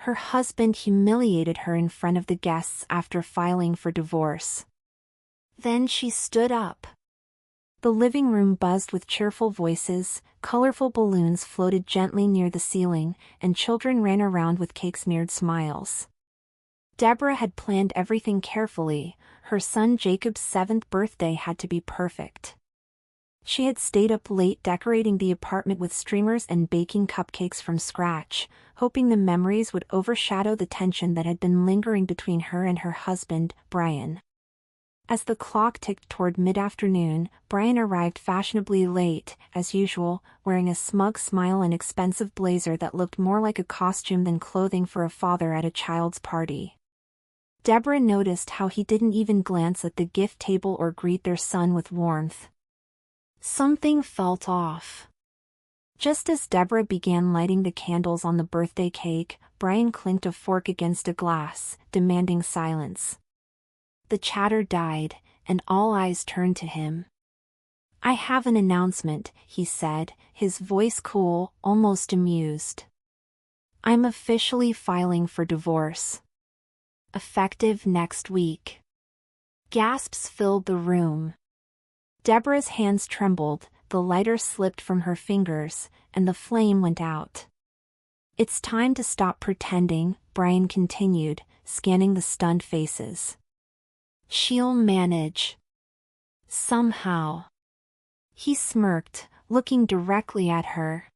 Her husband humiliated her in front of the guests after filing for divorce. Then she stood up. The living room buzzed with cheerful voices, colorful balloons floated gently near the ceiling, and children ran around with cake-smeared smiles. Deborah had planned everything carefully. Her son Jacob's 7th birthday had to be perfect. She had stayed up late decorating the apartment with streamers and baking cupcakes from scratch, hoping the memories would overshadow the tension that had been lingering between her and her husband, Brian. As the clock ticked toward mid-afternoon, Brian arrived fashionably late, as usual, wearing a smug smile and expensive blazer that looked more like a costume than clothing for a father at a child's party. Deborah noticed how he didn't even glance at the gift table or greet their son with warmth. Something felt off. Just as Deborah began lighting the candles on the birthday cake, Brian clinked a fork against a glass, demanding silence. The chatter died, and all eyes turned to him. "I have an announcement," he said, his voice cool, almost amused. "I'm officially filing for divorce. Effective next week." Gasps filled the room. Deborah's hands trembled, the lighter slipped from her fingers, and the flame went out. "It's time to stop pretending," Brian continued, scanning the stunned faces. "She'll manage. Somehow." He smirked, looking directly at her.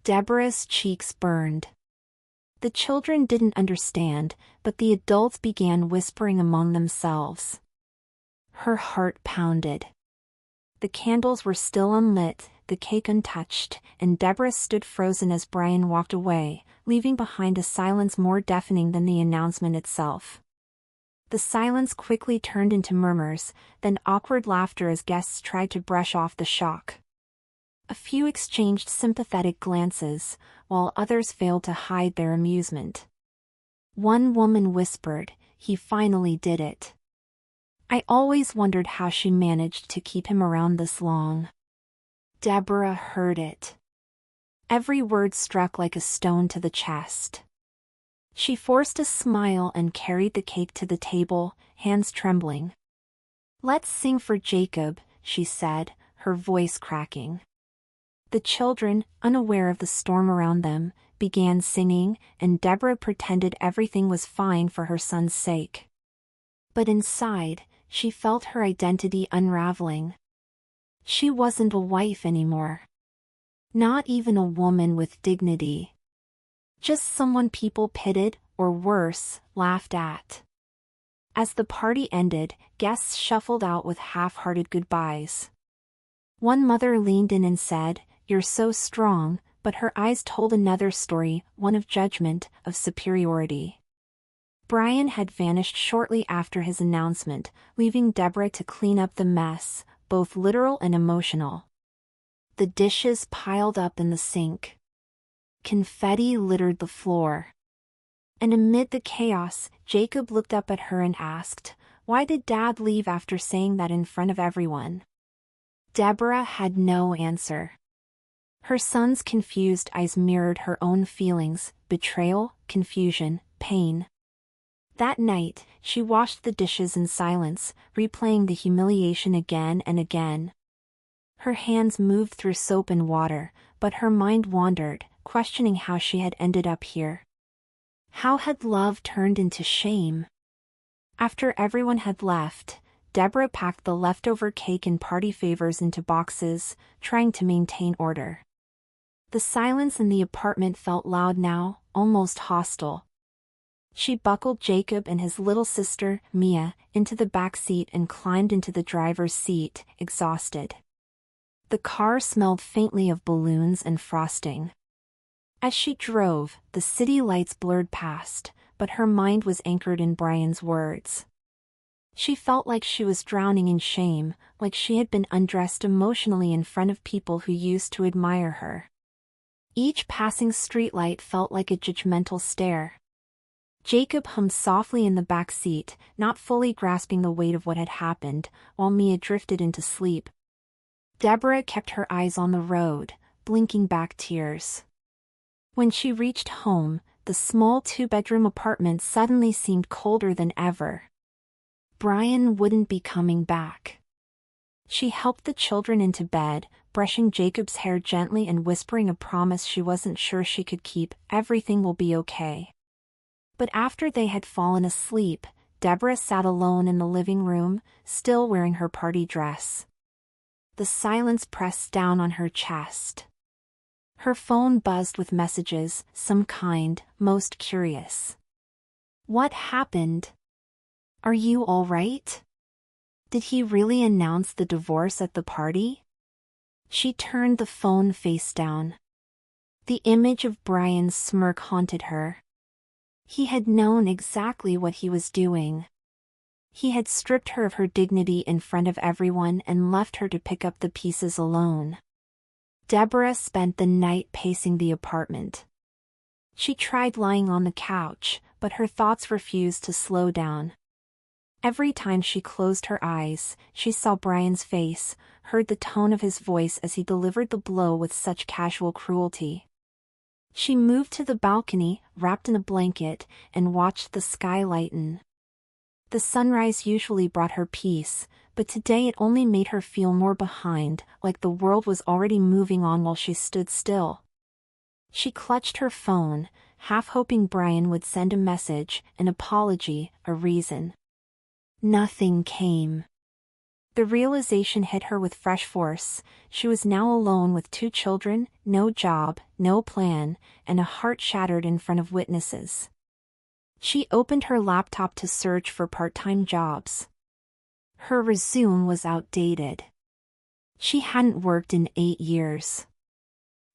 Deborah's cheeks burned. The children didn't understand, but the adults began whispering among themselves. Her heart pounded. The candles were still unlit, the cake untouched, and Deborah stood frozen as Brian walked away, leaving behind a silence more deafening than the announcement itself. The silence quickly turned into murmurs, then awkward laughter as guests tried to brush off the shock. A few exchanged sympathetic glances, while others failed to hide their amusement. One woman whispered, "He finally did it. I always wondered how she managed to keep him around this long." Deborah heard it. Every word struck like a stone to the chest. She forced a smile and carried the cake to the table, hands trembling. "Let's sing for Jacob," she said, her voice cracking. The children, unaware of the storm around them, began singing, and Deborah pretended everything was fine for her son's sake. But inside, she felt her identity unraveling. She wasn't a wife anymore. Not even a woman with dignity. Just someone people pitied, or worse, laughed at. As the party ended, guests shuffled out with half-hearted goodbyes. One mother leaned in and said, "You're so strong," but her eyes told another story, one of judgment, of superiority. Brian had vanished shortly after his announcement, leaving Deborah to clean up the mess, both literal and emotional. The dishes piled up in the sink. Confetti littered the floor. And amid the chaos, Jacob looked up at her and asked, "Why did Dad leave after saying that in front of everyone?" Deborah had no answer. Her son's confused eyes mirrored her own feelings: betrayal, confusion, pain. That night, she washed the dishes in silence, replaying the humiliation again and again. Her hands moved through soap and water, but her mind wandered, questioning how she had ended up here. How had love turned into shame? After everyone had left, Deborah packed the leftover cake and party favors into boxes, trying to maintain order. The silence in the apartment felt loud now, almost hostile. She buckled Jacob and his little sister, Mia, into the back seat and climbed into the driver's seat, exhausted. The car smelled faintly of balloons and frosting. As she drove, the city lights blurred past, but her mind was anchored in Brian's words. She felt like she was drowning in shame, like she had been undressed emotionally in front of people who used to admire her. Each passing streetlight felt like a judgmental stare. Jacob hummed softly in the back seat, not fully grasping the weight of what had happened, while Mia drifted into sleep. Deborah kept her eyes on the road, blinking back tears. When she reached home, the small two-bedroom apartment suddenly seemed colder than ever. Brian wouldn't be coming back. She helped the children into bed, brushing Jacob's hair gently and whispering a promise she wasn't sure she could keep, "Everything will be okay." But after they had fallen asleep, Deborah sat alone in the living room, still wearing her party dress. The silence pressed down on her chest. Her phone buzzed with messages, some kind, most curious. "What happened? Are you all right? Did he really announce the divorce at the party?" She turned the phone face down. The image of Brian's smirk haunted her. He had known exactly what he was doing. He had stripped her of her dignity in front of everyone and left her to pick up the pieces alone. Deborah spent the night pacing the apartment. She tried lying on the couch, but her thoughts refused to slow down. Every time she closed her eyes, she saw Brian's face, heard the tone of his voice as he delivered the blow with such casual cruelty. She moved to the balcony, wrapped in a blanket, and watched the sky lighten. The sunrise usually brought her peace, but today it only made her feel more behind, like the world was already moving on while she stood still. She clutched her phone, half hoping Brian would send a message, an apology, a reason. Nothing came. The realization hit her with fresh force. She was now alone with 2 children, no job, no plan, and a heart shattered in front of witnesses. She opened her laptop to search for part-time jobs. Her resume was outdated. She hadn't worked in 8 years.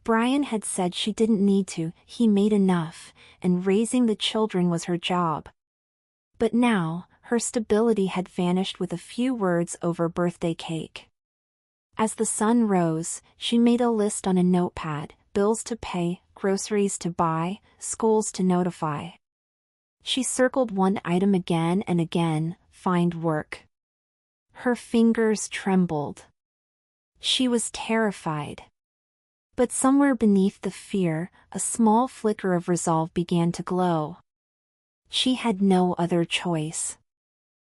Brian had said she didn't need to, he made enough, and raising the children was her job. But now, her stability had vanished with a few words over birthday cake. As the sun rose, she made a list on a notepad, bills to pay, groceries to buy, schools to notify. She circled one item again and again, find work. Her fingers trembled. She was terrified. But somewhere beneath the fear, a small flicker of resolve began to glow. She had no other choice.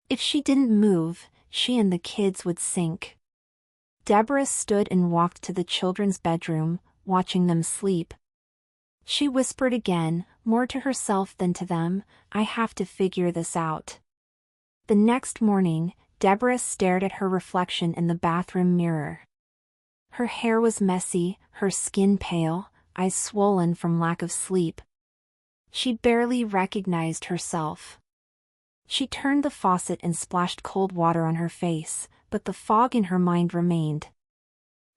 If she didn't move, she and the kids would sink. Deborah stood and walked to the children's bedroom, watching them sleep. She whispered again, more to herself than to them, "I have to figure this out." The next morning, Deborah stared at her reflection in the bathroom mirror. Her hair was messy, her skin pale, eyes swollen from lack of sleep. She barely recognized herself. She turned the faucet and splashed cold water on her face, but the fog in her mind remained.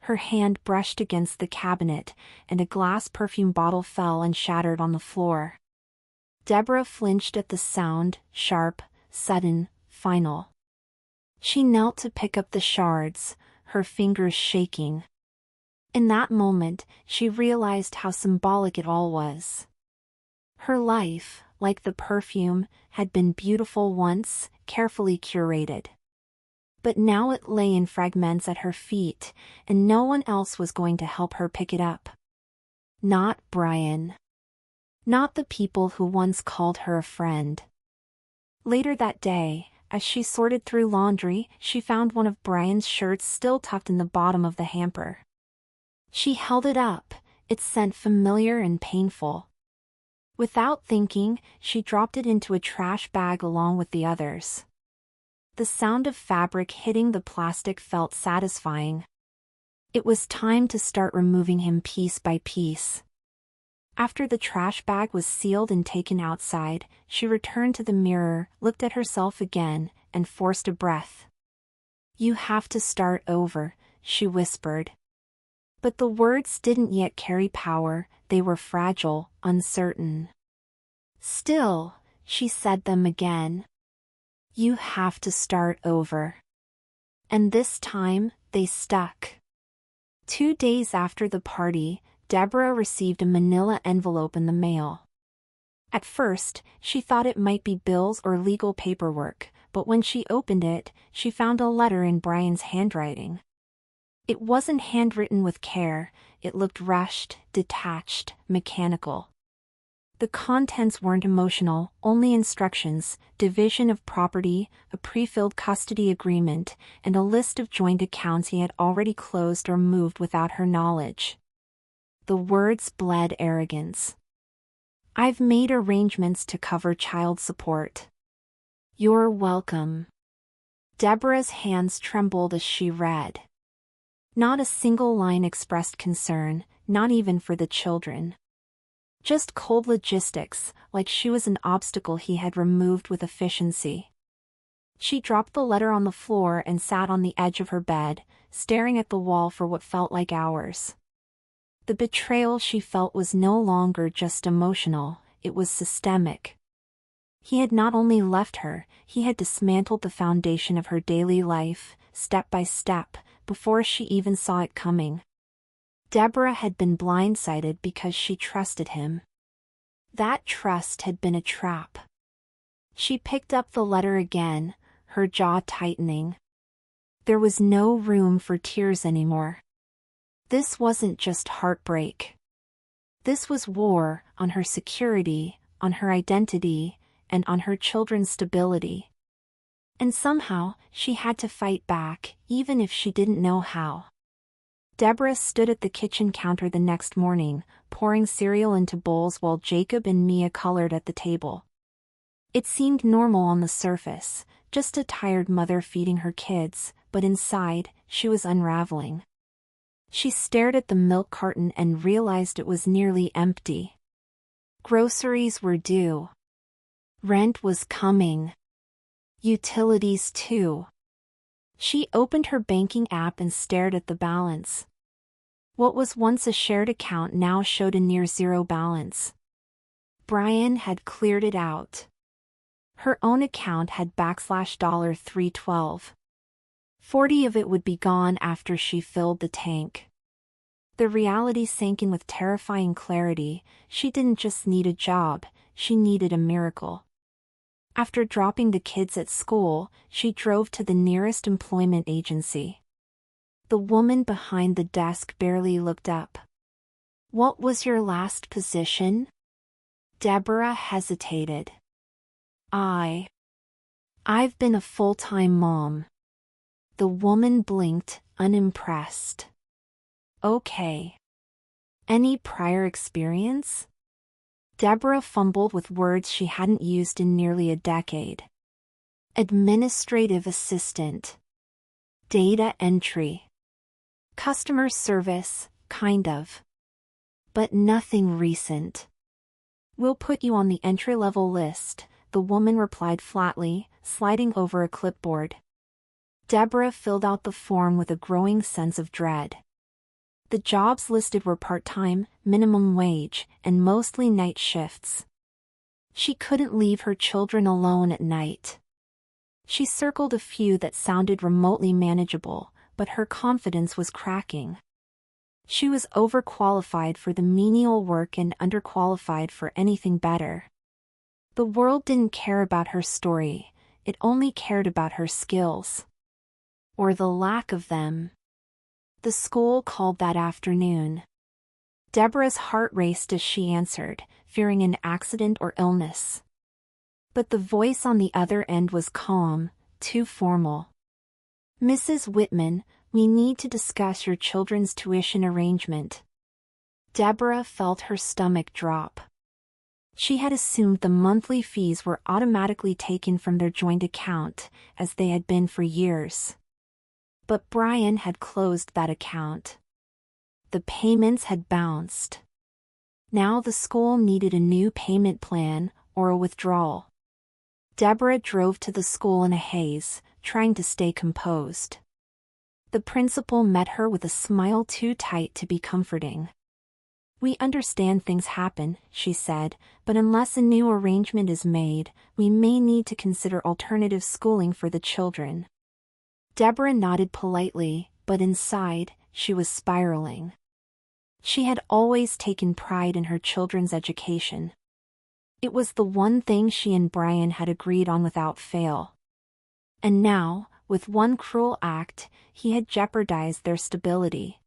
Her hand brushed against the cabinet, and a glass perfume bottle fell and shattered on the floor. Deborah flinched at the sound, sharp, sudden, final. She knelt to pick up the shards, her fingers shaking. In that moment, she realized how symbolic it all was. Her life, like the perfume, had been beautiful once, carefully curated. But now it lay in fragments at her feet, and no one else was going to help her pick it up. Not Brian. Not the people who once called her a friend. Later that day, as she sorted through laundry, she found one of Brian's shirts still tucked in the bottom of the hamper. She held it up, its scent familiar and painful. Without thinking, she dropped it into a trash bag along with the others. The sound of fabric hitting the plastic felt satisfying. It was time to start removing him piece by piece. After the trash bag was sealed and taken outside, she returned to the mirror, looked at herself again, and forced a breath. "You have to start over," she whispered. But the words didn't yet carry power, they were fragile, uncertain. Still, she said them again. "You have to start over." And this time, they stuck. 2 days after the party, Deborah received a manila envelope in the mail. At first, she thought it might be bills or legal paperwork, but when she opened it, she found a letter in Brian's handwriting. It wasn't handwritten with care, it looked rushed, detached, mechanical. The contents weren't emotional, only instructions, division of property, a pre-filled custody agreement, and a list of joint accounts he had already closed or moved without her knowledge. The words bled arrogance. "I've made arrangements to cover child support." "You're welcome." Deborah's hands trembled as she read. Not a single line expressed concern, not even for the children. Just cold logistics, like she was an obstacle he had removed with efficiency. She dropped the letter on the floor and sat on the edge of her bed, staring at the wall for what felt like hours. The betrayal she felt was no longer just emotional, it was systemic. He had not only left her, he had dismantled the foundation of her daily life, step by step, before she even saw it coming. Deborah had been blindsided because she trusted him. That trust had been a trap. She picked up the letter again, her jaw tightening. There was no room for tears anymore. This wasn't just heartbreak. This was war on her security, on her identity, and on her children's stability. And somehow, she had to fight back, even if she didn't know how. Deborah stood at the kitchen counter the next morning, pouring cereal into bowls while Jacob and Mia colored at the table. It seemed normal on the surface, just a tired mother feeding her kids, but inside, she was unraveling. She stared at the milk carton and realized it was nearly empty. Groceries were due. Rent was coming. Utilities too. She opened her banking app and stared at the balance. What was once a shared account now showed a near zero balance. Brian had cleared it out. Her own account had $312. 40 of it would be gone after she filled the tank. The reality sank in with terrifying clarity. She didn't just need a job, she needed a miracle. After dropping the kids at school, she drove to the nearest employment agency. The woman behind the desk barely looked up. "What was your last position?" Deborah hesitated. I've been a full-time mom." The woman blinked, unimpressed. "Okay. Any prior experience?" Deborah fumbled with words she hadn't used in nearly a decade. "Administrative assistant. Data entry. Customer service, kind of. But nothing recent." "We'll put you on the entry-level list," the woman replied flatly, sliding over a clipboard. Deborah filled out the form with a growing sense of dread. The jobs listed were part-time, minimum wage, and mostly night shifts. She couldn't leave her children alone at night. She circled a few that sounded remotely manageable, but her confidence was cracking. She was overqualified for the menial work and underqualified for anything better. The world didn't care about her story, it only cared about her skills. Or the lack of them. The school called that afternoon. Deborah's heart raced as she answered, fearing an accident or illness. But the voice on the other end was calm, too formal. "Mrs. Whitman, we need to discuss your children's tuition arrangement." Deborah felt her stomach drop. She had assumed the monthly fees were automatically taken from their joint account, as they had been for years. But Brian had closed that account. The payments had bounced. Now the school needed a new payment plan, or a withdrawal. Deborah drove to the school in a haze, trying to stay composed. The principal met her with a smile too tight to be comforting. "We understand things happen," she said, "but unless a new arrangement is made, we may need to consider alternative schooling for the children." Deborah nodded politely, but inside, she was spiraling. She had always taken pride in her children's education. It was the one thing she and Brian had agreed on without fail. And now, with one cruel act, he had jeopardized their stability.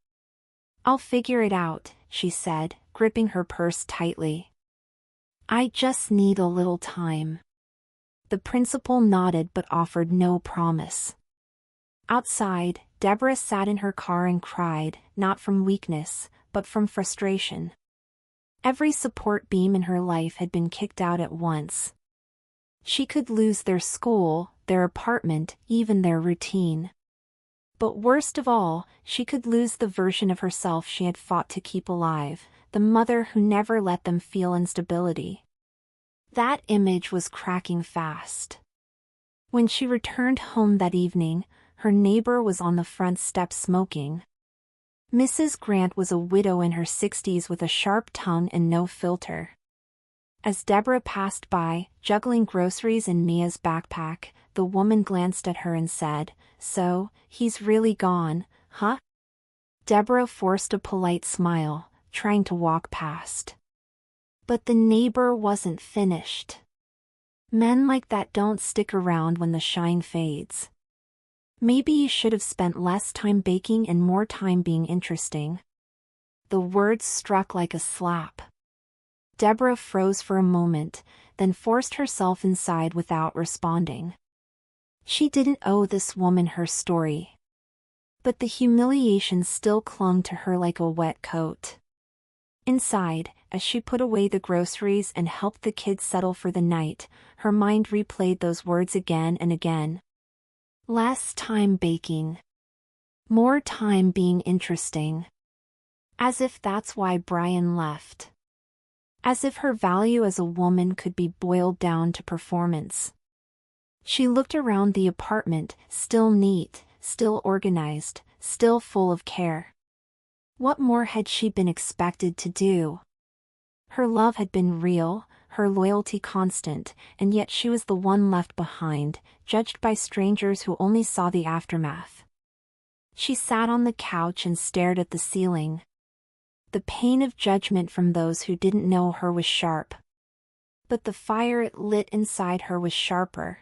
"I'll figure it out," she said, gripping her purse tightly. I just need a little time. The principal nodded but offered no promise. Outside, Deborah sat in her car and cried, not from weakness, but from frustration. Every support beam in her life had been kicked out at once. She could lose their school, their apartment, even their routine. But worst of all, she could lose the version of herself she had fought to keep alive, the mother who never let them feel instability. That image was cracking fast. When she returned home that evening, her neighbor was on the front step smoking. Mrs. Grant was a widow in her 60s with a sharp tongue and no filter. As Deborah passed by, juggling groceries in Mia's backpack, the woman glanced at her and said, "So, he's really gone, huh?" Deborah forced a polite smile, trying to walk past. But the neighbor wasn't finished. Men like that don't stick around when the shine fades. Maybe you should have spent less time baking and more time being interesting. The words struck like a slap. Deborah froze for a moment, then forced herself inside without responding. She didn't owe this woman her story. But the humiliation still clung to her like a wet coat. Inside, as she put away the groceries and helped the kids settle for the night, her mind replayed those words again and again. Less time baking. More time being interesting. As if that's why Brian left. As if her value as a woman could be boiled down to performance. She looked around the apartment, still neat, still organized, still full of care. What more had she been expected to do? Her love had been real, her loyalty constant, and yet she was the one left behind, judged by strangers who only saw the aftermath. She sat on the couch and stared at the ceiling. The pain of judgment from those who didn't know her was sharp. But the fire it lit inside her was sharper.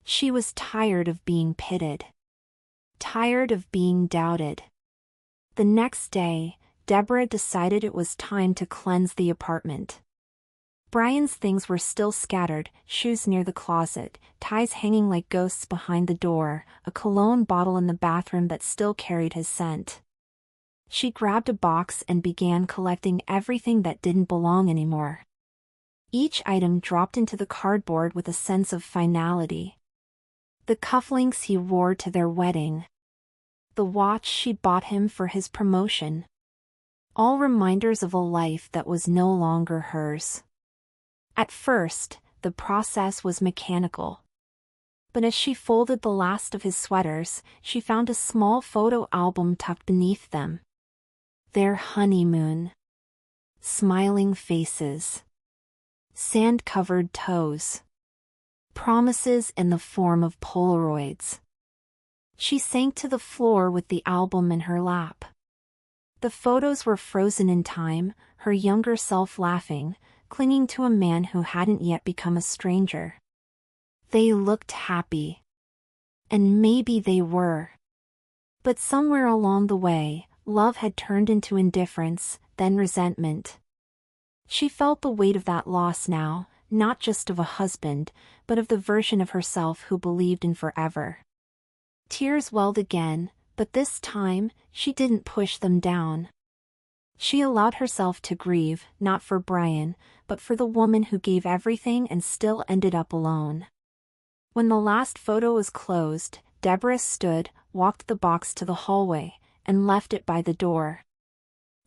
She was tired of being pitted. Tired of being doubted. The next day, Deborah decided it was time to cleanse the apartment. Brian's things were still scattered, shoes near the closet, ties hanging like ghosts behind the door, a cologne bottle in the bathroom that still carried his scent. She grabbed a box and began collecting everything that didn't belong anymore. Each item dropped into the cardboard with a sense of finality. The cufflinks he wore to their wedding. The watch she bought him for his promotion. All reminders of a life that was no longer hers. At first, the process was mechanical. But as she folded the last of his sweaters, she found a small photo album tucked beneath them. Their honeymoon. Smiling faces. Sand-covered toes. Promises in the form of Polaroids. She sank to the floor with the album in her lap. The photos were frozen in time, her younger self laughing, clinging to a man who hadn't yet become a stranger. They looked happy. And maybe they were. But somewhere along the way, love had turned into indifference, then resentment. She felt the weight of that loss now, not just of a husband, but of the version of herself who believed in forever. Tears welled again, but this time, she didn't push them down. She allowed herself to grieve, not for Brian, but for the woman who gave everything and still ended up alone. When the last photo was closed, Deborah stood, walked the box to the hallway, and left it by the door.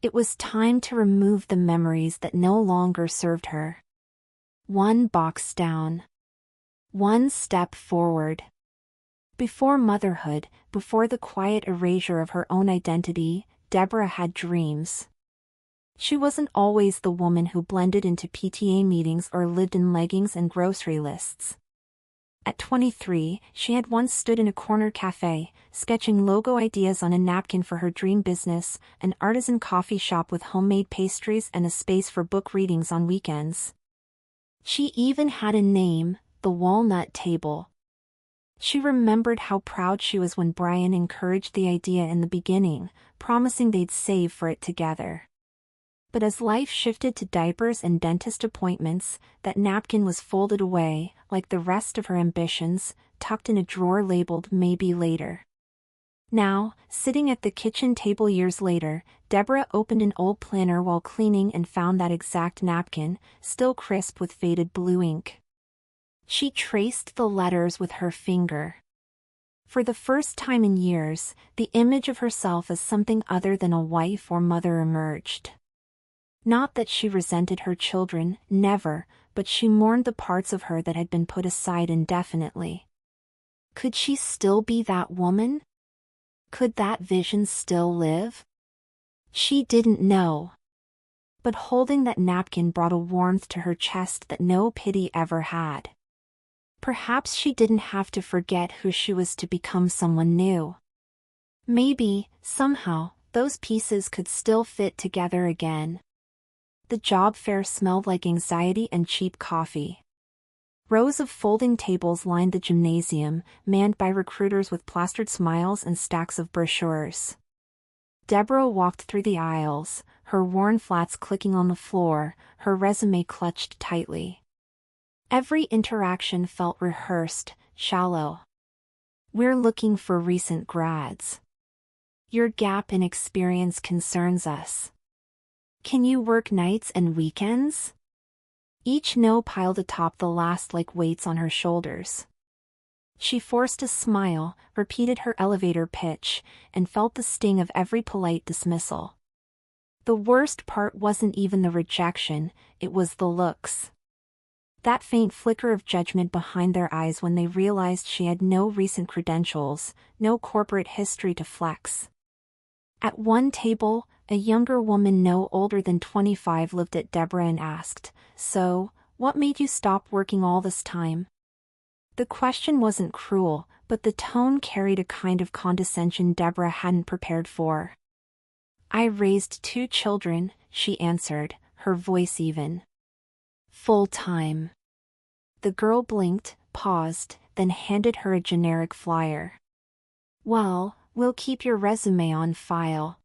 It was time to remove the memories that no longer served her. One box down. One step forward. Before motherhood, before the quiet erasure of her own identity, Deborah had dreams. She wasn't always the woman who blended into PTA meetings or lived in leggings and grocery lists. At 23, she had once stood in a corner cafe, sketching logo ideas on a napkin for her dream business, an artisan coffee shop with homemade pastries and a space for book readings on weekends. She even had a name, the Walnut Table. She remembered how proud she was when Brian encouraged the idea in the beginning, promising they'd save for it together. But as life shifted to diapers and dentist appointments, that napkin was folded away, like the rest of her ambitions, tucked in a drawer labeled "Maybe Later." Now, sitting at the kitchen table years later, Deborah opened an old planner while cleaning and found that exact napkin, still crisp with faded blue ink. She traced the letters with her finger. For the first time in years, the image of herself as something other than a wife or mother emerged. Not that she resented her children, never, but she mourned the parts of her that had been put aside indefinitely. Could she still be that woman? Could that vision still live? She didn't know. But holding that napkin brought a warmth to her chest that no pity ever had. Perhaps she didn't have to forget who she was to become someone new. Maybe, somehow, those pieces could still fit together again. The job fair smelled like anxiety and cheap coffee. Rows of folding tables lined the gymnasium, manned by recruiters with plastered smiles and stacks of brochures. Deborah walked through the aisles, her worn flats clicking on the floor, her resume clutched tightly. Every interaction felt rehearsed, shallow. "We're looking for recent grads. Your gap in experience concerns us. Can you work nights and weekends?" Each no piled atop the last like weights on her shoulders. She forced a smile, repeated her elevator pitch, and felt the sting of every polite dismissal. The worst part wasn't even the rejection, it was the looks. That faint flicker of judgment behind their eyes when they realized she had no recent credentials, no corporate history to flex. At one table, a younger woman no older than 25 looked at Deborah and asked, "So, what made you stop working all this time?" The question wasn't cruel, but the tone carried a kind of condescension Deborah hadn't prepared for. "I raised 2 children," she answered, her voice even. "Full-time." The girl blinked, paused, then handed her a generic flyer. "Well, we'll keep your resume on file."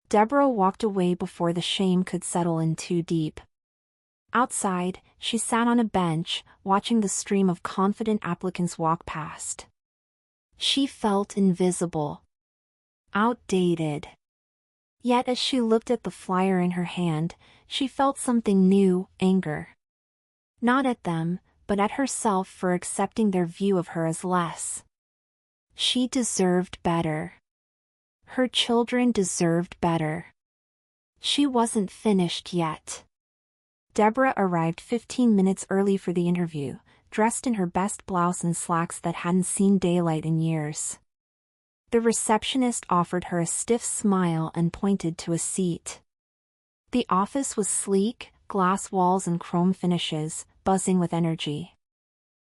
Deborah walked away before the shame could settle in too deep. Outside, she sat on a bench, watching the stream of confident applicants walk past. She felt invisible. Outdated. Yet as she looked at the flyer in her hand, she felt something new, anger. Not at them, but at herself for accepting their view of her as less. She deserved better. Her children deserved better. She wasn't finished yet. Deborah arrived 15 minutes early for the interview, dressed in her best blouse and slacks that hadn't seen daylight in years. The receptionist offered her a stiff smile and pointed to a seat. The office was sleek, glass walls and chrome finishes, buzzing with energy.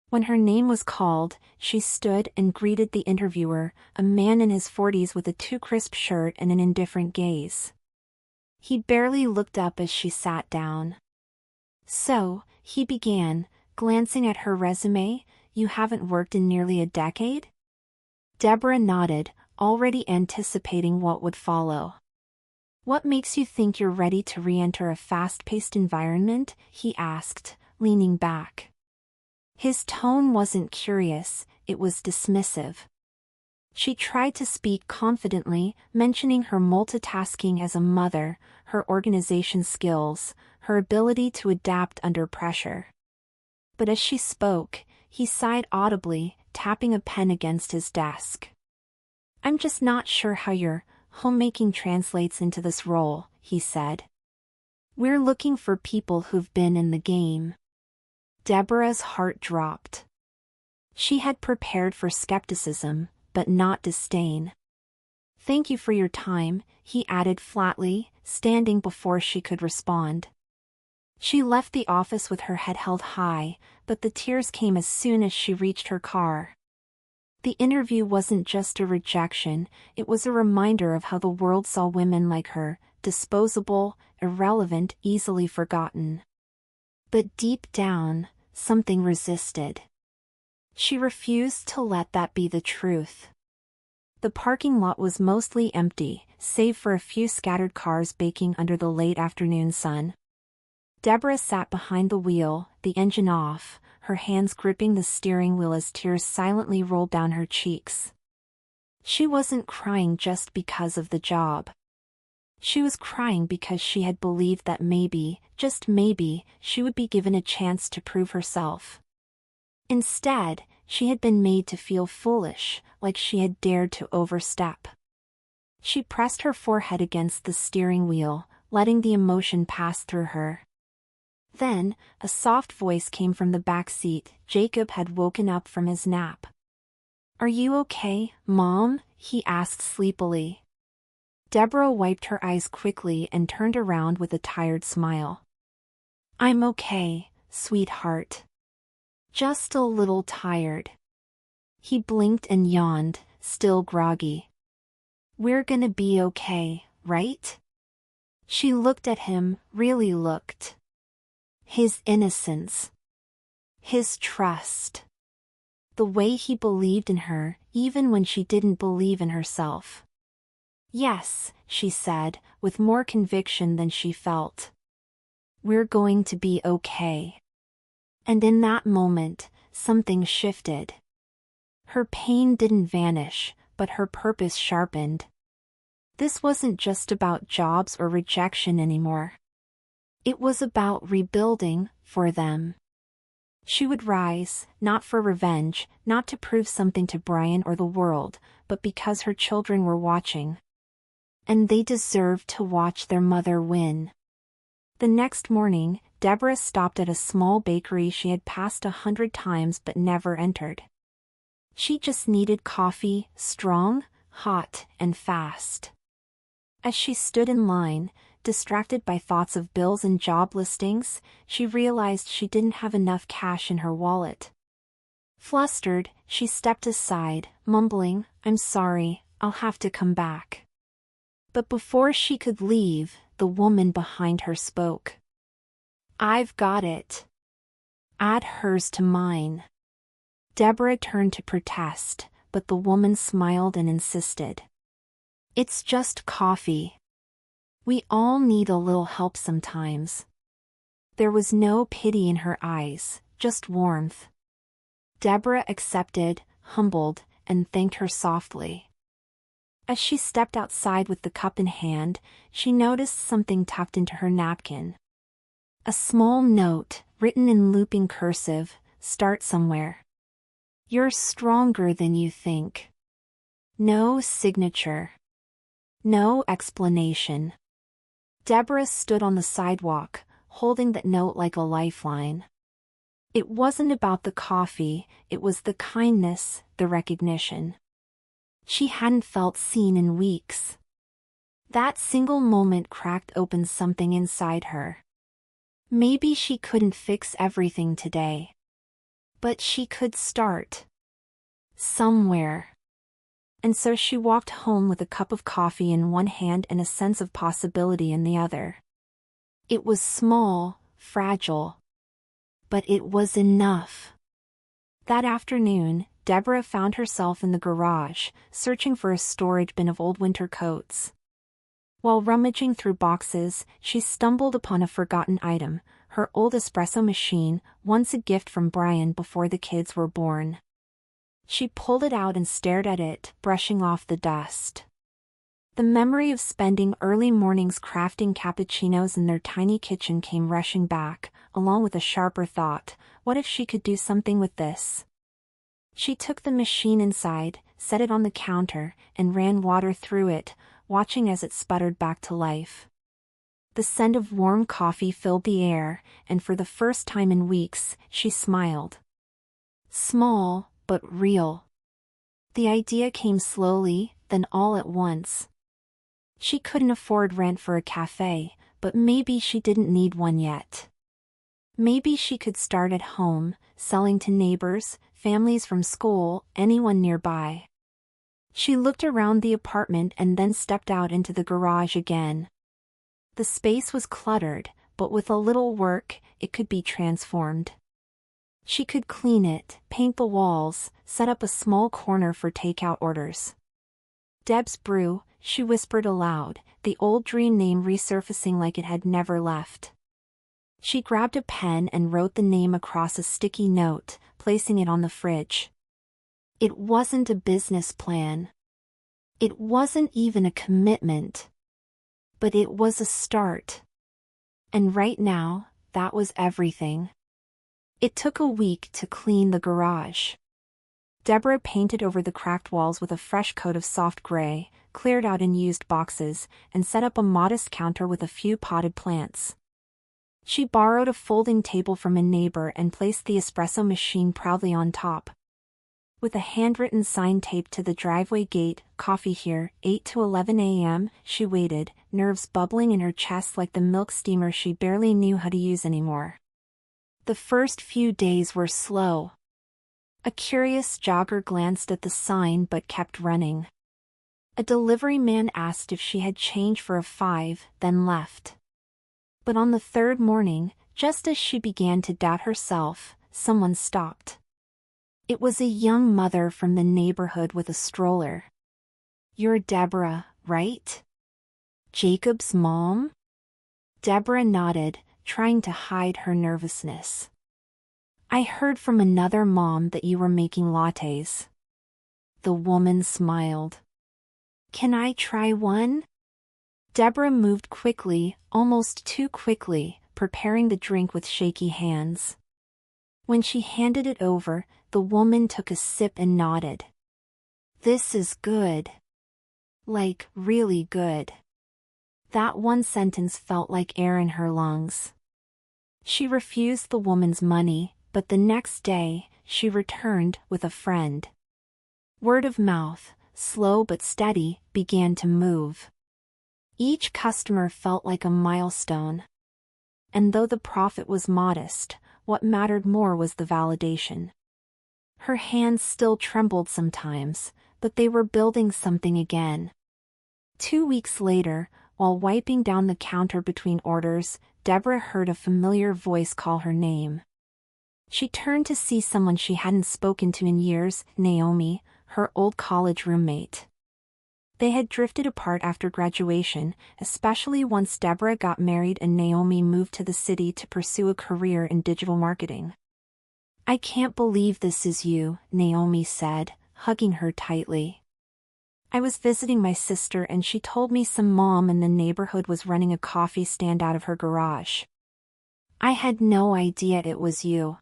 When her name was called, she stood and greeted the interviewer, a man in his 40s with a too-crisp shirt and an indifferent gaze. He barely looked up as she sat down. "So," he began, glancing at her resume, "you haven't worked in nearly a decade?" Deborah nodded, already anticipating what would follow. "What makes you think you're ready to re-enter a fast-paced environment?" he asked, leaning back. His tone wasn't curious, it was dismissive. She tried to speak confidently, mentioning her multitasking as a mother, her organization skills, her ability to adapt under pressure. But as she spoke, he sighed audibly, tapping a pen against his desk. "I'm just not sure how your homemaking translates into this role," he said. "We're looking for people who've been in the game." Deborah's heart dropped. She had prepared for skepticism, but not disdain. "Thank you for your time," he added flatly, standing before she could respond. She left the office with her head held high, but the tears came as soon as she reached her car. The interview wasn't just a rejection, it was a reminder of how the world saw women like her, disposable, irrelevant, easily forgotten. But deep down, something resisted. She refused to let that be the truth. The parking lot was mostly empty, save for a few scattered cars baking under the late afternoon sun. Deborah sat behind the wheel, the engine off, her hands gripping the steering wheel as tears silently rolled down her cheeks. She wasn't crying just because of the job. She was crying because she had believed that maybe, just maybe, she would be given a chance to prove herself. Instead, she had been made to feel foolish, like she had dared to overstep. She pressed her forehead against the steering wheel, letting the emotion pass through her. Then, a soft voice came from the back seat. Jacob had woken up from his nap. "Are you okay, Mom?" he asked sleepily. Deborah wiped her eyes quickly and turned around with a tired smile. "I'm okay, sweetheart. Just a little tired." He blinked and yawned, still groggy. "We're gonna be okay, right?" She looked at him, really looked. His innocence. His trust. The way he believed in her, even when she didn't believe in herself. "Yes," she said, with more conviction than she felt. "We're going to be okay." And in that moment, something shifted. Her pain didn't vanish, but her purpose sharpened. This wasn't just about jobs or rejection anymore. It was about rebuilding, for them. She would rise, not for revenge, not to prove something to Brian or the world, but because her children were watching. And they deserved to watch their mother win. The next morning, Deborah stopped at a small bakery she had passed 100 times but never entered. She just needed coffee, strong, hot, and fast. As she stood in line, distracted by thoughts of bills and job listings, she realized she didn't have enough cash in her wallet. Flustered, she stepped aside, mumbling, "I'm sorry, I'll have to come back." But before she could leave, the woman behind her spoke. "I've got it. Add hers to mine." Deborah turned to protest, but the woman smiled and insisted. "It's just coffee. We all need a little help sometimes." There was no pity in her eyes, just warmth. Deborah accepted, humbled, and thanked her softly. As she stepped outside with the cup in hand, she noticed something tucked into her napkin. A small note, written in looping cursive, "Start somewhere. You're stronger than you think." No signature. No explanation. Deborah stood on the sidewalk, holding that note like a lifeline. It wasn't about the coffee, it was the kindness, the recognition. She hadn't felt seen in weeks. That single moment cracked open something inside her. Maybe she couldn't fix everything today. But she could start. Somewhere. And so she walked home with a cup of coffee in one hand and a sense of possibility in the other. It was small, fragile. But it was enough. That afternoon, Deborah found herself in the garage, searching for a storage bin of old winter coats. While rummaging through boxes, she stumbled upon a forgotten item, her old espresso machine, once a gift from Brian before the kids were born. She pulled it out and stared at it, brushing off the dust. The memory of spending early mornings crafting cappuccinos in their tiny kitchen came rushing back, along with a sharper thought: what if she could do something with this? She took the machine inside, set it on the counter, and ran water through it, watching as it sputtered back to life. The scent of warm coffee filled the air, and for the first time in weeks, she smiled. Small, but real. The idea came slowly, then all at once. She couldn't afford rent for a cafe, but maybe she didn't need one yet. Maybe she could start at home, selling to neighbors, families from school, anyone nearby. She looked around the apartment and then stepped out into the garage again. The space was cluttered, but with a little work, it could be transformed. She could clean it, paint the walls, set up a small corner for takeout orders. Deb's Brew, she whispered aloud, the old dream name resurfacing like it had never left. She grabbed a pen and wrote the name across a sticky note, placing it on the fridge. It wasn't a business plan. It wasn't even a commitment. But it was a start. And right now, that was everything. It took a week to clean the garage. Deborah painted over the cracked walls with a fresh coat of soft gray, cleared out unused boxes, and set up a modest counter with a few potted plants. She borrowed a folding table from a neighbor and placed the espresso machine proudly on top. With a handwritten sign taped to the driveway gate, "Coffee here, 8 to 11 a.m., she waited, nerves bubbling in her chest like the milk steamer she barely knew how to use anymore. The first few days were slow. A curious jogger glanced at the sign but kept running. A delivery man asked if she had change for a 5, then left. But on the third morning, just as she began to doubt herself, someone stopped. It was a young mother from the neighborhood with a stroller. "You're Deborah, right? Jacob's mom?" Deborah nodded, trying to hide her nervousness. "I heard from another mom that you were making lattes." The woman smiled. "Can I try one?" Deborah moved quickly, almost too quickly, preparing the drink with shaky hands. When she handed it over, the woman took a sip and nodded. "This is good. Like, really good." That one sentence felt like air in her lungs. She refused the woman's money, but the next day, she returned with a friend. Word of mouth, slow but steady, began to move. Each customer felt like a milestone. And though the profit was modest, what mattered more was the validation. Her hands still trembled sometimes, but they were building something again. 2 weeks later, while wiping down the counter between orders, Deborah heard a familiar voice call her name. She turned to see someone she hadn't spoken to in years, Naomi, her old college roommate. They had drifted apart after graduation, especially once Deborah got married and Naomi moved to the city to pursue a career in digital marketing. "I can't believe this is you," Naomi said, hugging her tightly. "I was visiting my sister and she told me some mom in the neighborhood was running a coffee stand out of her garage. I had no idea it was you."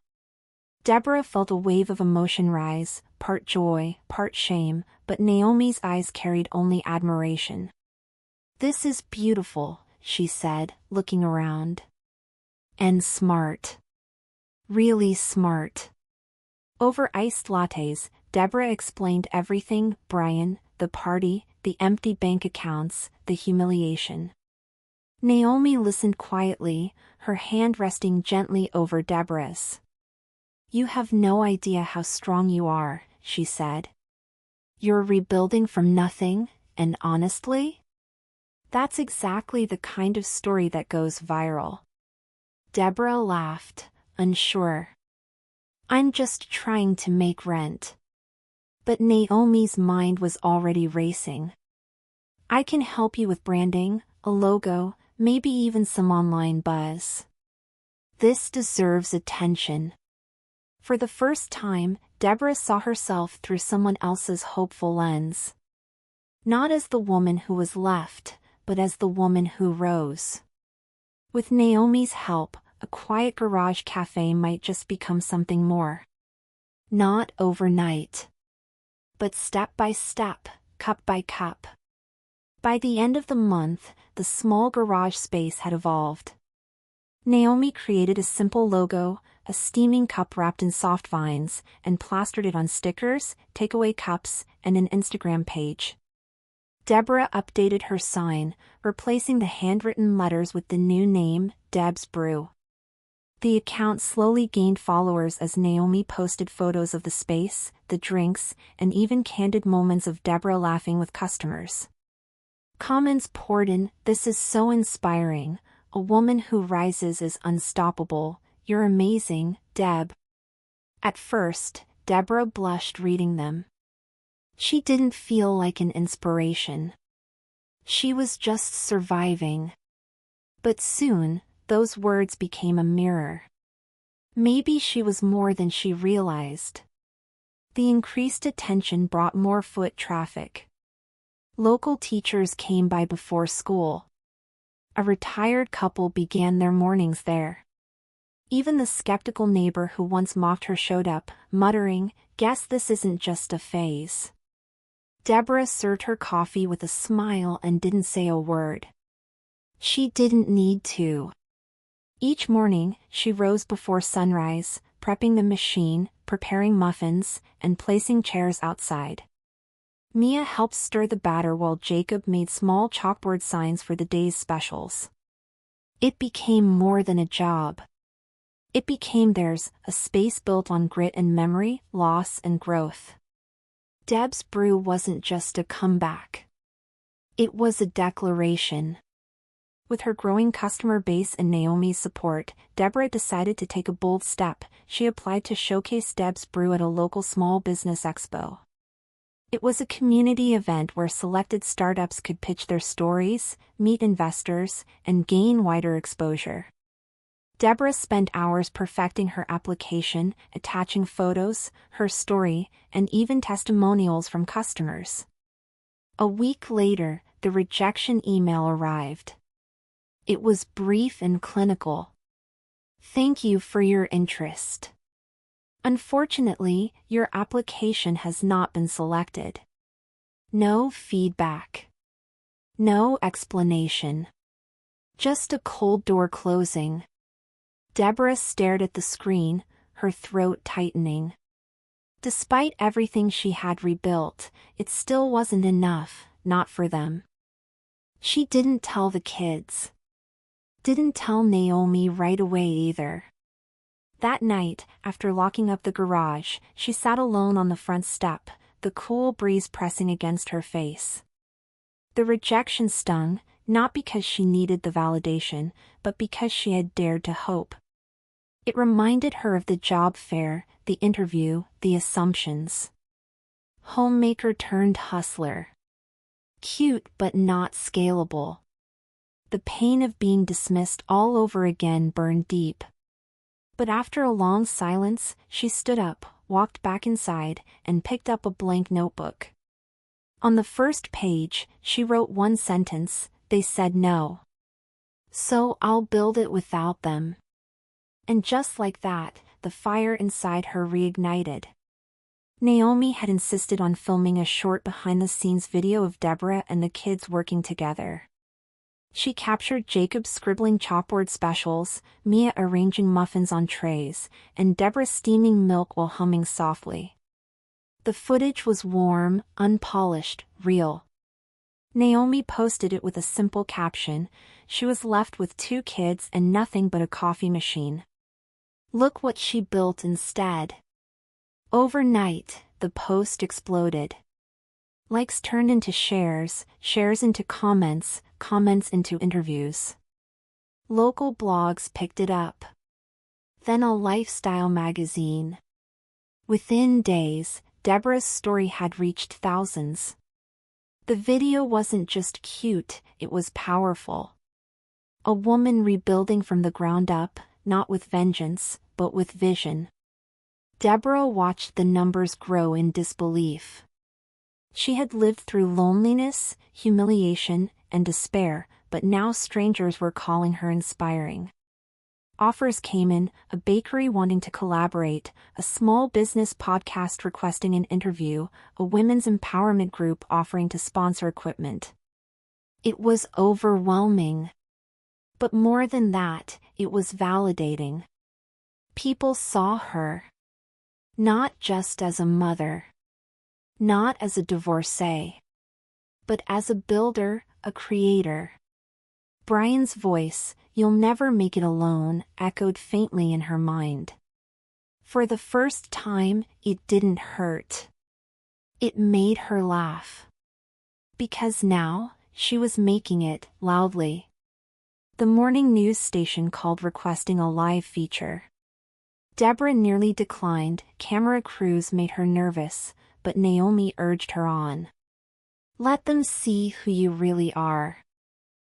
Deborah felt a wave of emotion rise, part joy, part shame, but Naomi's eyes carried only admiration. "This is beautiful," she said, looking around. "And smart. Really smart." Over iced lattes, Deborah explained everything: Brian, the party, the empty bank accounts, the humiliation. Naomi listened quietly, her hand resting gently over Deborah's. "You have no idea how strong you are," she said. "You're rebuilding from nothing, and honestly, that's exactly the kind of story that goes viral." Deborah laughed, unsure. "I'm just trying to make rent." But Naomi's mind was already racing. "I can help you with branding, a logo, maybe even some online buzz. This deserves attention." For the first time, Deborah saw herself through someone else's hopeful lens. Not as the woman who was left, but as the woman who rose. With Naomi's help, a quiet garage cafe might just become something more. Not overnight. But step by step, cup by cup. By the end of the month, the small garage space had evolved. Naomi created a simple logo, a steaming cup wrapped in soft vines, and plastered it on stickers, takeaway cups, and an Instagram page. Deborah updated her sign, replacing the handwritten letters with the new name, Deb's Brew. The account slowly gained followers as Naomi posted photos of the space, the drinks, and even candid moments of Deborah laughing with customers. Comments poured in: "This is so inspiring. A woman who rises is unstoppable. You're amazing, Deb." At first, Deborah blushed reading them. She didn't feel like an inspiration. She was just surviving. But soon, those words became a mirror. Maybe she was more than she realized. The increased attention brought more foot traffic. Local teachers came by before school. A retired couple began their mornings there. Even the skeptical neighbor who once mocked her showed up, muttering, "Guess this isn't just a phase." Deborah served her coffee with a smile and didn't say a word. She didn't need to. Each morning, she rose before sunrise, prepping the machine, preparing muffins, and placing chairs outside. Mia helped stir the batter while Jacob made small chalkboard signs for the day's specials. It became more than a job. It became theirs, a space built on grit and memory, loss and growth. Deb's brew wasn't just a comeback. It was a declaration. With her growing customer base and Naomi's support, Deborah decided to take a bold step. She applied to showcase Deb's brew at a local small business expo. It was a community event where selected startups could pitch their stories, meet investors, and gain wider exposure. Deborah spent hours perfecting her application, attaching photos, her story, and even testimonials from customers. A week later, the rejection email arrived. It was brief and clinical. "Thank you for your interest. Unfortunately, your application has not been selected." No feedback. No explanation. Just a cold door closing. Deborah stared at the screen, her throat tightening. Despite everything she had rebuilt, it still wasn't enough, not for them. She didn't tell the kids. Didn't tell Naomi right away either. That night, after locking up the garage, she sat alone on the front step, the cool breeze pressing against her face. The rejection stung, not because she needed the validation, but because she had dared to hope. It reminded her of the job fair, the interview, the assumptions. Homemaker turned hustler. Cute but not scalable. The pain of being dismissed all over again burned deep. But after a long silence, she stood up, walked back inside, and picked up a blank notebook. On the first page, she wrote one sentence: "They said no. So I'll build it without them." And just like that, the fire inside her reignited. Naomi had insisted on filming a short behind-the-scenes video of Deborah and the kids working together. She captured Jacob scribbling chalkboard specials, Mia arranging muffins on trays, and Deborah steaming milk while humming softly. The footage was warm, unpolished, real. Naomi posted it with a simple caption. She was left with 2 kids and nothing but a coffee machine. Look what she built instead. Overnight, the post exploded. Likes turned into shares, shares into comments, comments into interviews. Local blogs picked it up. Then a lifestyle magazine. Within days, Deborah's story had reached thousands. The video wasn't just cute, it was powerful. A woman rebuilding from the ground up, not with vengeance, but with vision. Deborah watched the numbers grow in disbelief. She had lived through loneliness, humiliation, and despair, but now strangers were calling her inspiring. Offers came in, a bakery wanting to collaborate, a small business podcast requesting an interview, a women's empowerment group offering to sponsor equipment. It was overwhelming. But more than that, it was validating. People saw her. Not just as a mother. Not as a divorcee. But as a builder, a creator. Brian's voice, "You'll never make it alone," echoed faintly in her mind. For the first time, it didn't hurt. It made her laugh. Because now, she was making it, loudly. The morning news station called requesting a live feature. Deborah nearly declined, camera crews made her nervous, but Naomi urged her on. Let them see who you really are.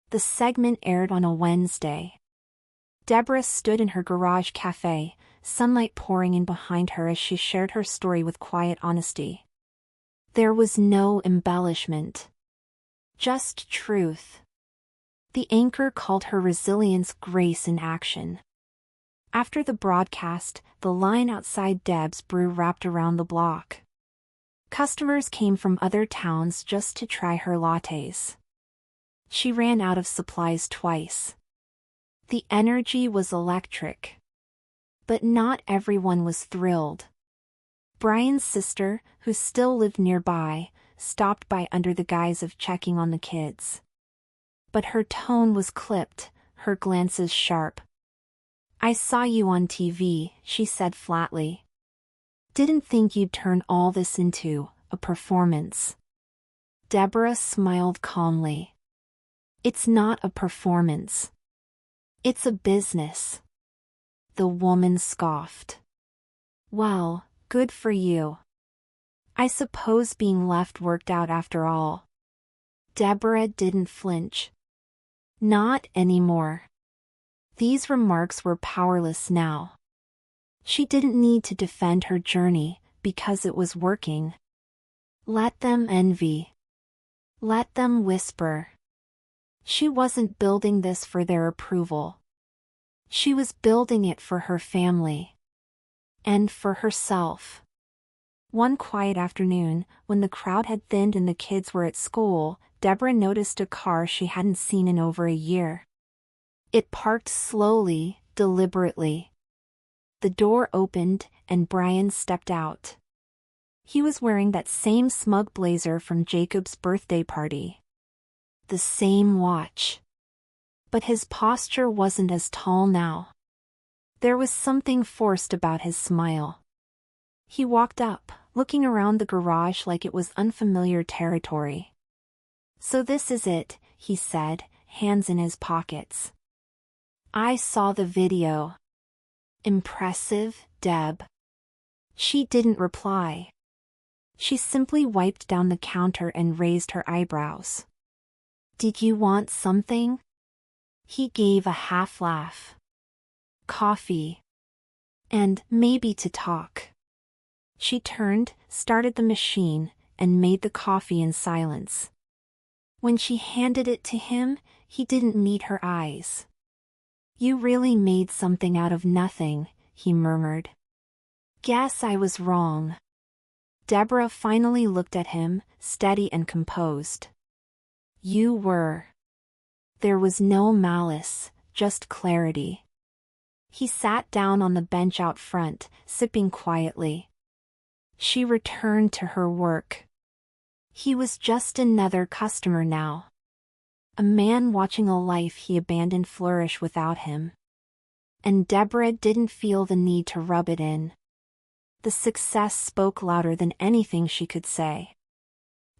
The segment aired on a Wednesday. Deborah stood in her garage cafe, sunlight pouring in behind her as she shared her story with quiet honesty. There was no embellishment. Just truth. The anchor called her resilience grace in action. After the broadcast, the line outside Deb's brew wrapped around the block. Customers came from other towns just to try her lattes. She ran out of supplies twice. The energy was electric. But not everyone was thrilled. Brian's sister, who still lived nearby, stopped by under the guise of checking on the kids. But her tone was clipped, her glances sharp. I saw you on TV, she said flatly. Didn't think you'd turn all this into a performance. Deborah smiled calmly. It's not a performance. It's a business. The woman scoffed. Well, good for you. I suppose being left worked out after all. Deborah didn't flinch. Not anymore. These remarks were powerless now. She didn't need to defend her journey, because it was working. Let them envy. Let them whisper. She wasn't building this for their approval. She was building it for her family. And for herself. One quiet afternoon, when the crowd had thinned and the kids were at school, Deborah noticed a car she hadn't seen in over a year. It parked slowly, deliberately. The door opened, and Brian stepped out. He was wearing that same smug blazer from Jacob's birthday party. The same watch. But his posture wasn't as tall now. There was something forced about his smile. He walked up, looking around the garage like it was unfamiliar territory. So this is it, he said, hands in his pockets. I saw the video. Impressive, Deb. She didn't reply. She simply wiped down the counter and raised her eyebrows. Did you want something? He gave a half laugh. Coffee. And maybe to talk. She turned, started the machine, and made the coffee in silence. When she handed it to him, he didn't meet her eyes. You really made something out of nothing, he murmured. Guess I was wrong. Deborah finally looked at him, steady and composed. You were. There was no malice, just clarity. He sat down on the bench out front, sipping quietly. She returned to her work. He was just another customer now. A man watching a life he abandoned flourish without him. And Deborah didn't feel the need to rub it in. The success spoke louder than anything she could say.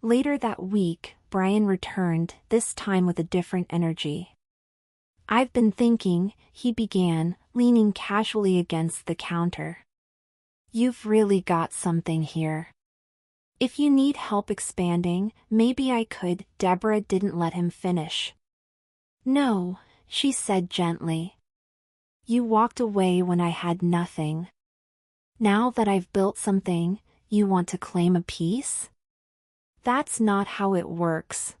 Later that week, Brian returned, this time with a different energy. I've been thinking, he began, leaning casually against the counter. You've really got something here. If you need help expanding, maybe I could. Deborah didn't let him finish. No, she said gently. You walked away when I had nothing. Now that I've built something, you want to claim a piece? That's not how it works.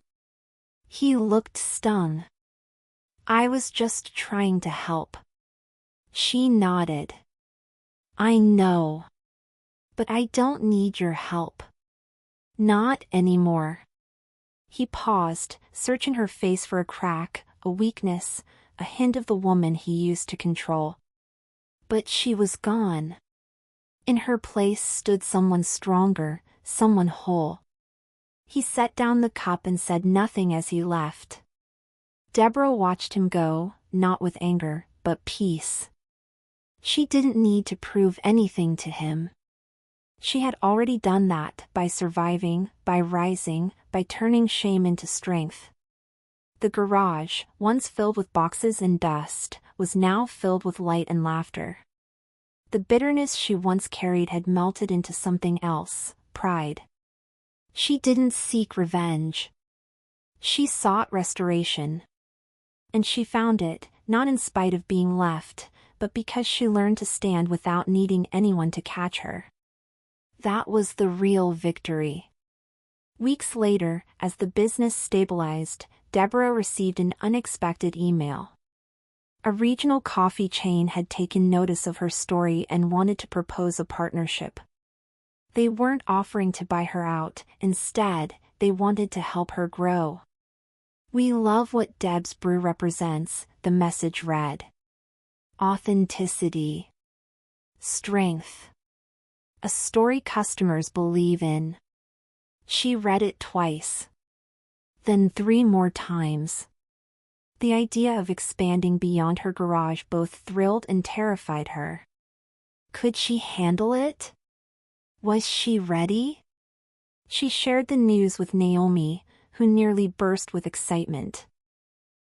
He looked stung. I was just trying to help. She nodded. I know. But I don't need your help. Not anymore. He paused, searching her face for a crack, a weakness, a hint of the woman he used to control. But she was gone. In her place stood someone stronger, someone whole. He set down the cup and said nothing as he left. Deborah watched him go, not with anger, but peace. She didn't need to prove anything to him. She had already done that by surviving, by rising, by turning shame into strength. The garage, once filled with boxes and dust, was now filled with light and laughter. The bitterness she once carried had melted into something else, pride. She didn't seek revenge. She sought restoration. And she found it, not in spite of being left, but because she learned to stand without needing anyone to catch her. That was the real victory. Weeks later, as the business stabilized, Deborah received an unexpected email. A regional coffee chain had taken notice of her story and wanted to propose a partnership. They weren't offering to buy her out, instead, they wanted to help her grow. "We love what Deb's Brew represents," the message read. Authenticity. Strength. A story customers believe in. She read it twice. Then 3 more times. The idea of expanding beyond her garage both thrilled and terrified her. Could she handle it? Was she ready? She shared the news with Naomi, who nearly burst with excitement.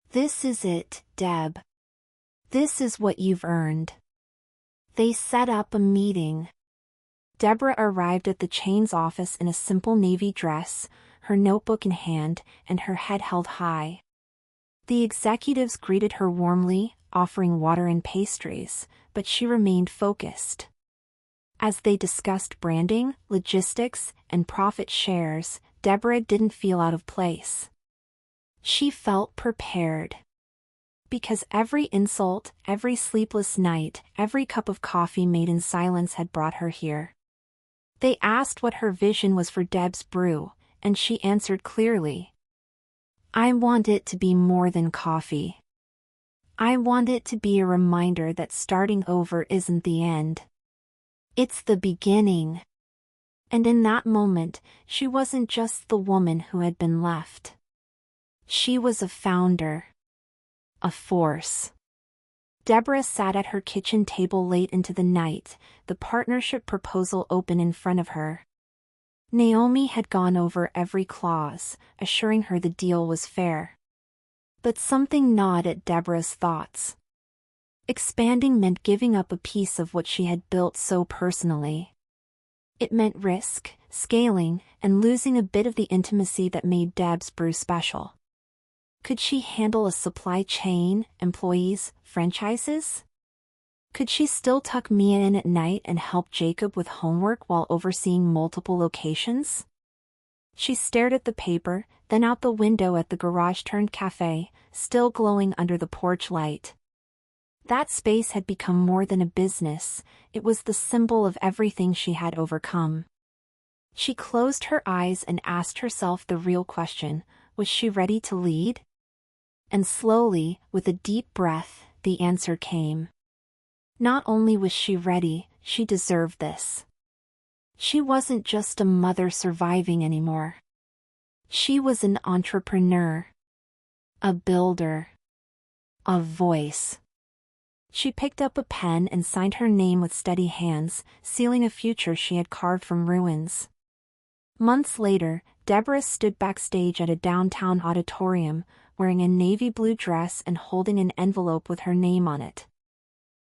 "This is it, Deb. This is what you've earned." They set up a meeting. Deborah arrived at the chain's office in a simple navy dress, her notebook in hand, and her head held high. The executives greeted her warmly, offering water and pastries, but she remained focused. As they discussed branding, logistics, and profit shares, Deborah didn't feel out of place. She felt prepared. Because every insult, every sleepless night, every cup of coffee made in silence had brought her here. They asked what her vision was for Deb's Brew, and she answered clearly. "I want it to be more than coffee. I want it to be a reminder that starting over isn't the end. It's the beginning." And in that moment, she wasn't just the woman who had been left. She was a founder. A force. Deborah sat at her kitchen table late into the night, the partnership proposal open in front of her. Naomi had gone over every clause, assuring her the deal was fair. But something gnawed at Deborah's thoughts. Expanding meant giving up a piece of what she had built so personally. It meant risk, scaling, and losing a bit of the intimacy that made Deb's Brew special. Could she handle a supply chain, employees, franchises? Could she still tuck Mia in at night and help Jacob with homework while overseeing multiple locations? She stared at the paper, then out the window at the garage-turned-cafe, still glowing under the porch light. That space had become more than a business, it was the symbol of everything she had overcome. She closed her eyes and asked herself the real question, was she ready to lead? And slowly, with a deep breath, the answer came. Not only was she ready, she deserved this. She wasn't just a mother surviving anymore. She was an entrepreneur. A builder. A voice. She picked up a pen and signed her name with steady hands, sealing a future she had carved from ruins. Months later, Deborah stood backstage at a downtown auditorium, wearing a navy blue dress and holding an envelope with her name on it.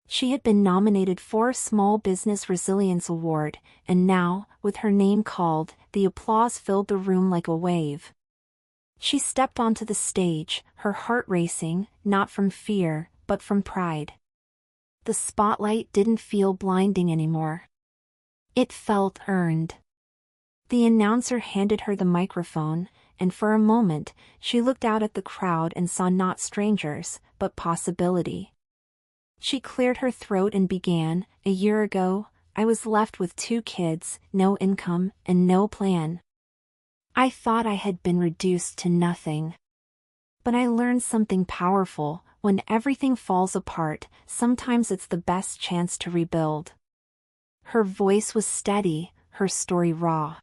She had been nominated for a Small Business Resilience Award, and now, with her name called, the applause filled the room like a wave. She stepped onto the stage, her heart racing, not from fear, but from pride. The spotlight didn't feel blinding anymore. It felt earned. The announcer handed her the microphone, and for a moment, she looked out at the crowd and saw not strangers, but possibility. She cleared her throat and began, "A year ago, I was left with 2 kids, no income, and no plan. I thought I had been reduced to nothing. But I learned something powerful. When everything falls apart, sometimes it's the best chance to rebuild." Her voice was steady, her story raw.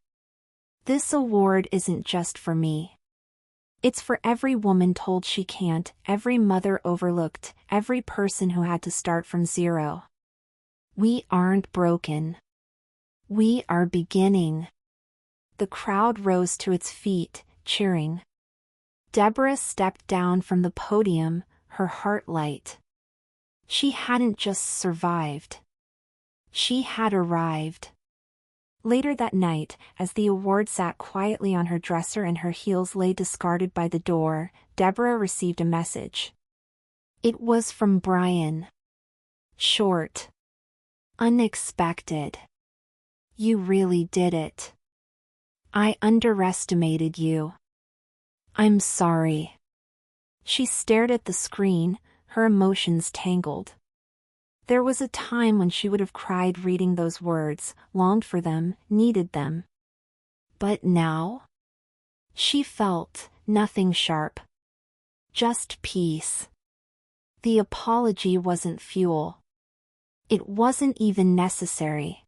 "This award isn't just for me. It's for every woman told she can't, every mother overlooked, every person who had to start from zero. We aren't broken. We are beginning." The crowd rose to its feet, cheering. Deborah stepped down from the podium, her heart light. She hadn't just survived. She had arrived. Later that night, as the award sat quietly on her dresser and her heels lay discarded by the door, Deborah received a message. It was from Brian. Short. Unexpected. You really did it. I underestimated you. I'm sorry. She stared at the screen, her emotions tangled. There was a time when she would have cried reading those words, longed for them, needed them. But now? She felt nothing sharp. Just peace. The apology wasn't fuel. It wasn't even necessary.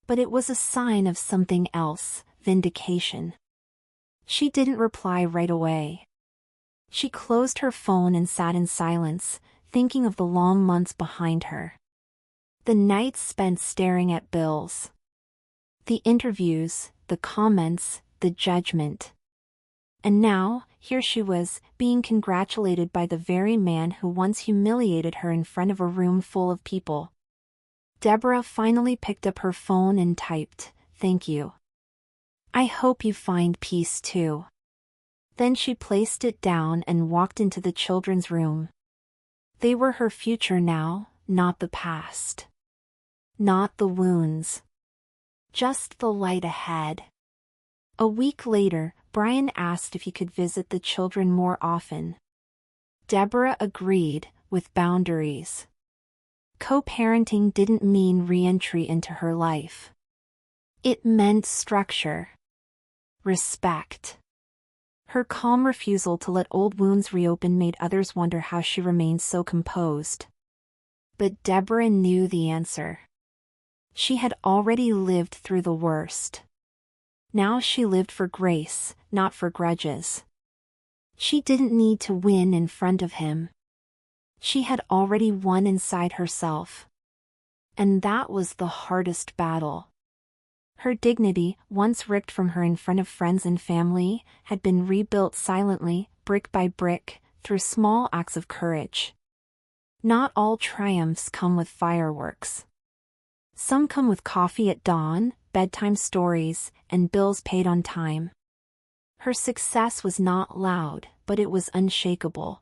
But it was a sign of something else, vindication. She didn't reply right away. She closed her phone and sat in silence, thinking of the long months behind her. The nights spent staring at bills. The interviews, the comments, the judgment. And now, here she was, being congratulated by the very man who once humiliated her in front of a room full of people. Deborah finally picked up her phone and typed, "Thank you. I hope you find peace too." Then she placed it down and walked into the children's room. They were her future now, not the past. Not the wounds. Just the light ahead. A week later, Brian asked if he could visit the children more often. Deborah agreed, with boundaries. Co-parenting didn't mean re-entry into her life. It meant structure. Respect. Her calm refusal to let old wounds reopen made others wonder how she remained so composed. But Deborah knew the answer. She had already lived through the worst. Now she lived for grace, not for grudges. She didn't need to win in front of him. She had already won inside herself. And that was the hardest battle. Her dignity, once ripped from her in front of friends and family, had been rebuilt silently, brick by brick, through small acts of courage. Not all triumphs come with fireworks. Some come with coffee at dawn, bedtime stories, and bills paid on time. Her success was not loud, but it was unshakable.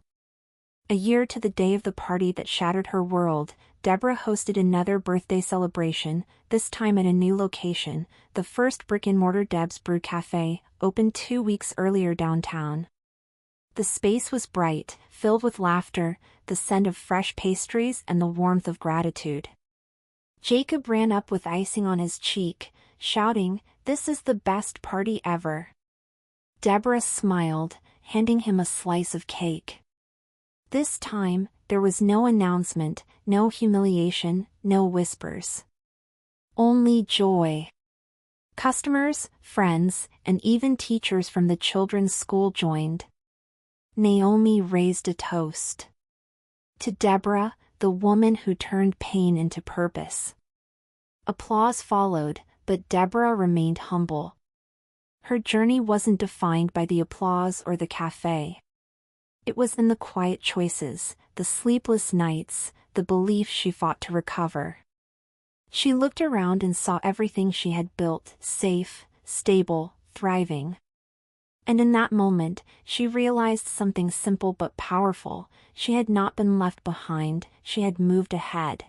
A year to the day of the party that shattered her world, Deborah hosted another birthday celebration, this time at a new location, the first brick-and-mortar Deb's Brew Cafe, opened 2 weeks earlier downtown. The space was bright, filled with laughter, the scent of fresh pastries and the warmth of gratitude. Jacob ran up with icing on his cheek, shouting, "This is the best party ever." Deborah smiled, handing him a slice of cake. This time, there was no announcement, no humiliation, no whispers. Only joy. Customers, friends, and even teachers from the children's school joined. Naomi raised a toast. To Deborah, the woman who turned pain into purpose. Applause followed, but Deborah remained humble. Her journey wasn't defined by the applause or the cafe. It was in the quiet choices, the sleepless nights, the belief she fought to recover. She looked around and saw everything she had built, safe, stable, thriving. And in that moment, she realized something simple but powerful: she had not been left behind, she had moved ahead.